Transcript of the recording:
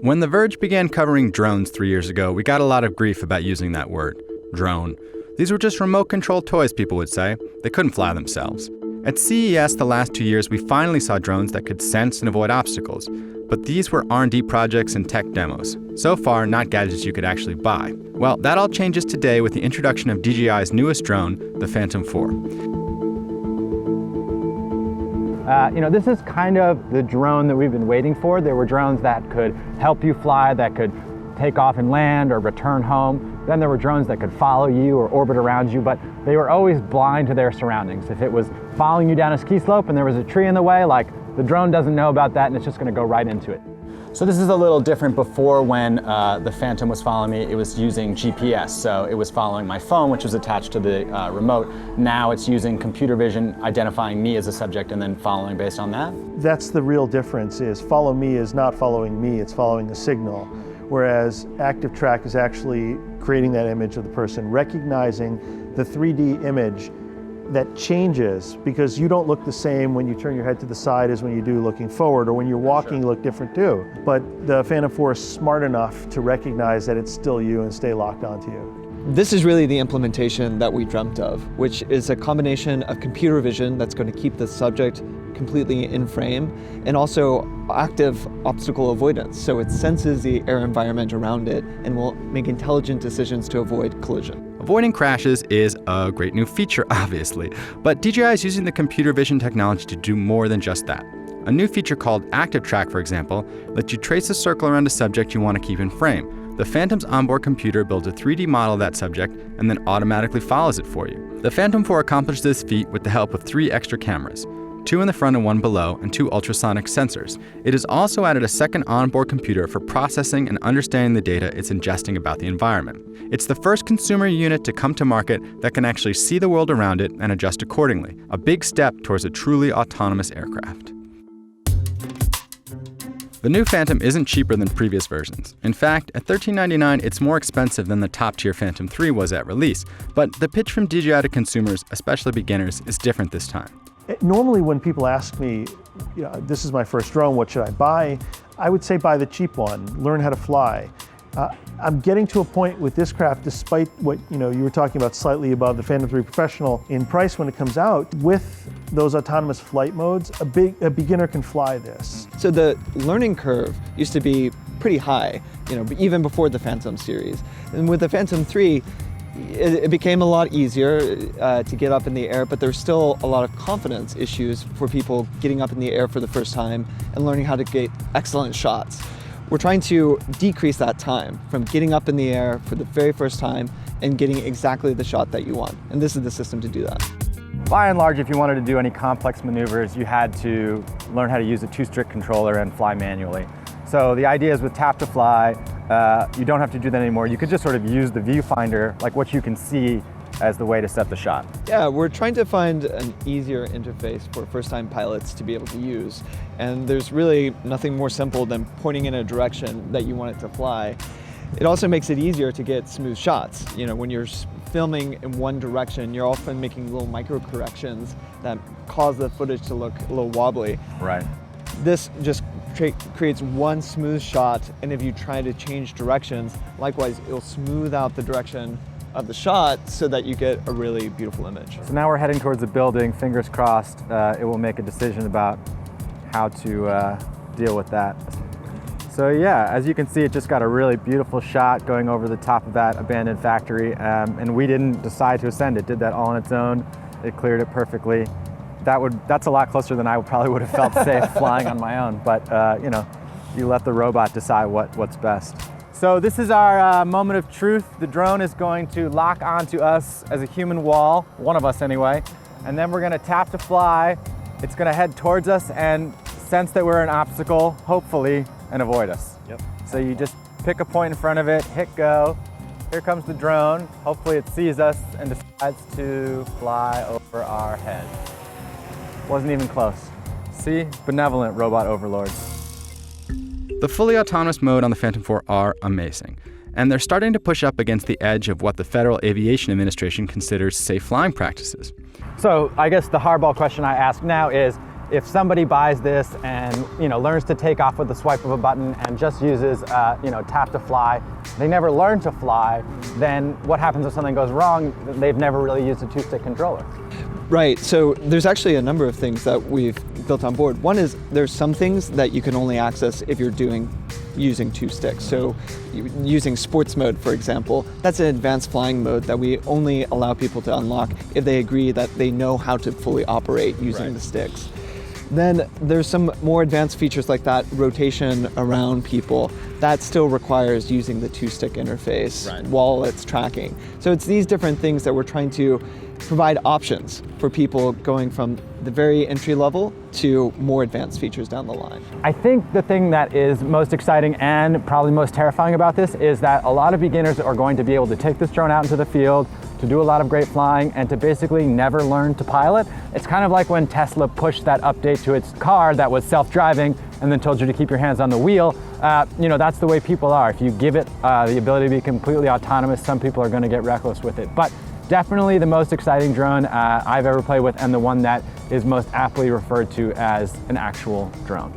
When The Verge began covering drones 3 years ago, we got a lot of grief about using that word, drone. These were just remote-controlled toys, people would say. They couldn't fly themselves. At CES the last 2 years, we finally saw drones that could sense and avoid obstacles. But these were R&D projects and tech demos. So far, not gadgets you could actually buy. Well, that all changes today with the introduction of DJI's newest drone, the Phantom 4. This is kind of the drone that we've been waiting for. There were drones that could help you fly, that could take off and land or return home. Then there were drones that could follow you or orbit around you, but they were always blind to their surroundings. If it was following you down a ski slope and there was a tree in the way, the drone doesn't know about that and it's just going to go right into it. So this is a little different. Before, when the Phantom was following me, it was using GPS. So it was following my phone, which was attached to the remote. Now it's using computer vision, identifying me as a subject and then following based on that. That's the real difference, is follow me is not following me, it's following the signal. Whereas active track is actually creating that image of the person, recognizing the 3D image that changes, because you don't look the same when you turn your head to the side as when you do looking forward, or when you're walking you look different too. But the Phantom 4 is smart enough to recognize that it's still you and stay locked onto you. This is really the implementation that we dreamt of, which is a combination of computer vision that's going to keep the subject completely in frame, and also active obstacle avoidance. So it senses the air environment around it and will make intelligent decisions to avoid collision. Avoiding crashes is a great new feature, obviously, but DJI is using the computer vision technology to do more than just that. A new feature called Active Track, for example, lets you trace a circle around a subject you want to keep in frame. The Phantom's onboard computer builds a 3D model of that subject and then automatically follows it for you. The Phantom 4 accomplished this feat with the help of 3 extra cameras, 2 in the front and 1 below, and 2 ultrasonic sensors. It has also added a second onboard computer for processing and understanding the data it's ingesting about the environment. It's the first consumer unit to come to market that can actually see the world around it and adjust accordingly, a big step towards a truly autonomous aircraft. The new Phantom isn't cheaper than previous versions. In fact, at $1399, it's more expensive than the top-tier Phantom 3 was at release, but the pitch from DJI to consumers, especially beginners, is different this time. Normally when people ask me, this is my first drone, what should I buy? I would say buy the cheap one, learn how to fly. I'm getting to a point with this craft, despite what you were talking about, slightly above the Phantom 3 Professional in price when it comes out, with those autonomous flight modes, a beginner can fly this. So the learning curve used to be pretty high, even before the Phantom series. And with the Phantom 3, it became a lot easier to get up in the air, but there's still a lot of confidence issues for people getting up in the air for the first time and learning how to get excellent shots. We're trying to decrease that time from getting up in the air for the very first time and getting exactly the shot that you want. And this is the system to do that. By and large, if you wanted to do any complex maneuvers, you had to learn how to use a 2-stick controller and fly manually. So the idea is with Tap to Fly, you don't have to do that anymore. You could just sort of use the viewfinder, like what you can see, as the way to set the shot. Yeah, we're trying to find an easier interface for first-time pilots to be able to use. And there's really nothing more simple than pointing in a direction that you want it to fly. It also makes it easier to get smooth shots. When you're filming in one direction, you're often making little micro corrections that cause the footage to look a little wobbly. Right. This just creates one smooth shot, and if you try to change directions, likewise, it'll smooth out the direction of the shot so that you get a really beautiful image. So now we're heading towards the building. Fingers crossed it will make a decision about how to deal with that. So yeah, as you can see, it just got a really beautiful shot going over the top of that abandoned factory, and we didn't decide to ascend. It did that all on its own. It cleared it perfectly. That's a lot closer than I probably would have felt safe flying on my own, but you let the robot decide what's best. So this is our moment of truth. The drone is going to lock onto us as a human wall, one of us anyway, and then we're gonna tap to fly. It's gonna head towards us and sense that we're an obstacle, hopefully, and avoid us. Yep. So you just pick a point in front of it, hit go. Here comes the drone. Hopefully it sees us and decides to fly over our head. Wasn't even close. See? Benevolent robot overlords. The fully autonomous mode on the Phantom 4 are amazing, and they're starting to push up against the edge of what the Federal Aviation Administration considers safe flying practices. So I guess the hardball question I ask now is, if somebody buys this and learns to take off with the swipe of a button and just uses tap to fly, they never learn to fly, then what happens if something goes wrong? They've never really used a two-stick controller. Right, so there's actually a number of things that we've built on board. One is there's some things that you can only access if you're using two sticks. So using sports mode, for example, that's an advanced flying mode that we only allow people to unlock if they agree that they know how to fully operate using the sticks. Then there's some more advanced features like that rotation around people that still requires using the two-stick interface while it's tracking. So it's these different things that we're trying to provide options for people going from the very entry level to more advanced features down the line. I think the thing that is most exciting and probably most terrifying about this is that a lot of beginners are going to be able to take this drone out into the field, to do a lot of great flying, and to basically never learn to pilot. It's kind of like when Tesla pushed that update to its car that was self-driving and then told you to keep your hands on the wheel. That's the way people are. If you give it the ability to be completely autonomous, some people are going to get reckless with it. But definitely the most exciting drone I've ever played with, and the one that is most aptly referred to as an actual drone.